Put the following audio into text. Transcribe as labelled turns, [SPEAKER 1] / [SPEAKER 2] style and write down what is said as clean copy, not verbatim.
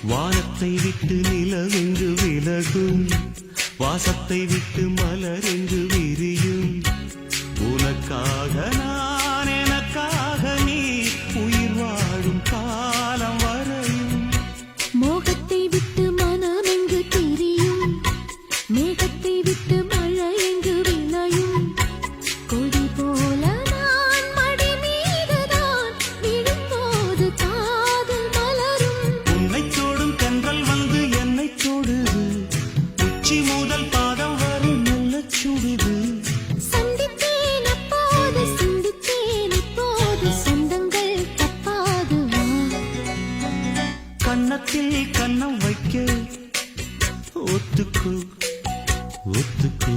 [SPEAKER 1] வானத்தை விட்டு நிலவெங்கு விலகும், வாசத்தை விட்டு மலரெங்கு விரியும். உனக்காக நான், எனக்காக நீ, உயிர் வாழும் காலம் வரையும்.
[SPEAKER 2] மோகத்தை விட்டு மனம் எங்கு திரியும், மேகத்தை விட்டு மழை எங்கு விளையும். கொடி போல நான் மடி மீதுதான் விழும்போது காதல் மலரும்.
[SPEAKER 1] உன்னை தோடும் தென்றல் வந்து என்னை தொடுது, உச்சி முதல் பாதம் வரை நல்ல சுடுது.
[SPEAKER 2] சந்தித்தேன் அப்போது, சிந்தித்தேன் இப்போது, சொந்தங்கள் தப்பாது வா.
[SPEAKER 1] கன்னத்தில் கன்னம் வைக்க ஒத்துக்கோ ஒத்துக்கோ.